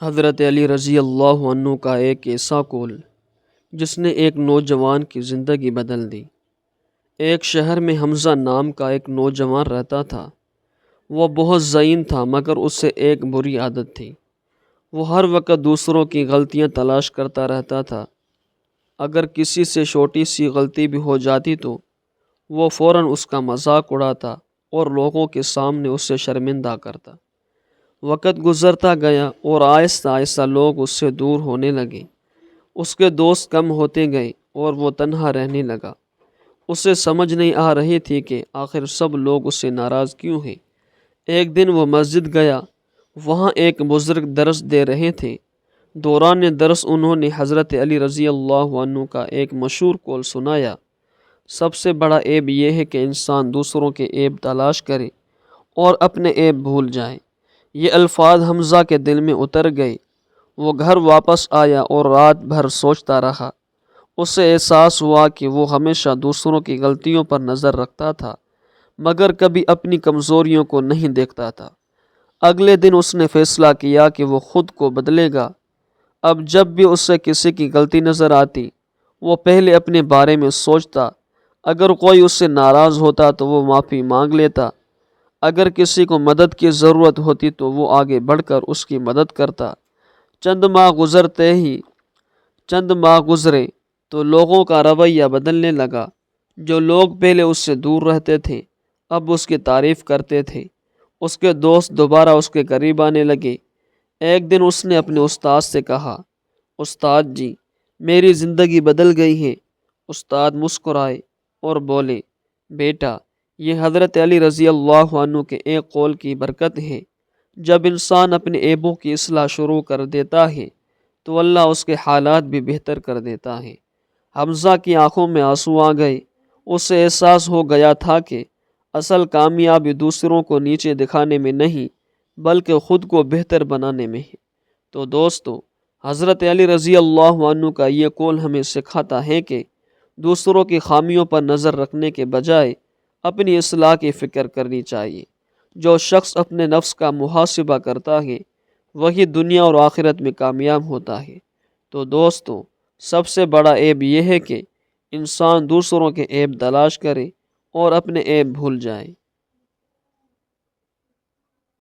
حضرت علی رضی اللہ عنہ کا ایک ایسا قول جس نے ایک نوجوان کی زندگی بدل دی۔ ایک شہر میں حمزہ نام کا ایک نوجوان رہتا تھا۔ وہ بہت ذہین تھا مگر اس سے ایک بری عادت تھی۔ وہ ہر وقت دوسروں کی غلطیاں تلاش کرتا رہتا تھا۔ اگر کسی سے چھوٹی سی غلطی بھی ہو جاتی تو وہ فوراً اس کا مذاق اڑاتا اور لوگوں کے سامنے اسے شرمندہ کرتا۔ وقت گزرتا گیا اور آہستہ آہستہ لوگ اس سے دور ہونے لگے۔ اس کے دوست کم ہوتے گئے اور وہ تنہا رہنے لگا۔ اسے سمجھ نہیں آ رہی تھی کہ آخر سب لوگ اس سے ناراض کیوں ہیں۔ ایک دن وہ مسجد گیا۔ وہاں ایک بزرگ درس دے رہے تھے۔ دوران درس انہوں نے حضرت علی رضی اللہ عنہ کا ایک مشہور قول سنایا: سب سے بڑا عیب یہ ہے کہ انسان دوسروں کے عیب تلاش کرے اور اپنے عیب بھول جائے۔ یہ الفاظ حمزہ کے دل میں اتر گئے۔ وہ گھر واپس آیا اور رات بھر سوچتا رہا۔ اسے احساس ہوا کہ وہ ہمیشہ دوسروں کی غلطیوں پر نظر رکھتا تھا مگر کبھی اپنی کمزوریوں کو نہیں دیکھتا تھا۔ اگلے دن اس نے فیصلہ کیا کہ وہ خود کو بدلے گا۔ اب جب بھی اسے کسی کی غلطی نظر آتی وہ پہلے اپنے بارے میں سوچتا۔ اگر کوئی اس سے ناراض ہوتا تو وہ معافی مانگ لیتا۔ اگر کسی کو مدد کی ضرورت ہوتی تو وہ آگے بڑھ کر اس کی مدد کرتا۔ چند ماہ گزرے تو لوگوں کا رویہ بدلنے لگا۔ جو لوگ پہلے اس سے دور رہتے تھے اب اس کی تعریف کرتے تھے۔ اس کے دوست دوبارہ اس کے قریب آنے لگے۔ ایک دن اس نے اپنے استاد سے کہا: استاد جی، میری زندگی بدل گئی ہے۔ استاد مسکرائے اور بولے: بیٹا، یہ حضرت علی رضی اللہ عنہ کے ایک قول کی برکت ہے۔ جب انسان اپنے عیبوں کی اصلاح شروع کر دیتا ہے تو اللہ اس کے حالات بھی بہتر کر دیتا ہے۔ حمزہ کی آنکھوں میں آنسو آ گئے۔ اسے احساس ہو گیا تھا کہ اصل کامیابی دوسروں کو نیچے دکھانے میں نہیں بلکہ خود کو بہتر بنانے میں ہے۔ تو دوستو، حضرت علی رضی اللہ عنہ کا یہ قول ہمیں سکھاتا ہے کہ دوسروں کی خامیوں پر نظر رکھنے کے بجائے اپنی اصلاح کی فکر کرنی چاہیے۔ جو شخص اپنے نفس کا محاسبہ کرتا ہے وہی دنیا اور آخرت میں کامیاب ہوتا ہے۔ تو دوستو، سب سے بڑا عیب یہ ہے کہ انسان دوسروں کے عیب تلاش کرے اور اپنے عیب بھول جائے۔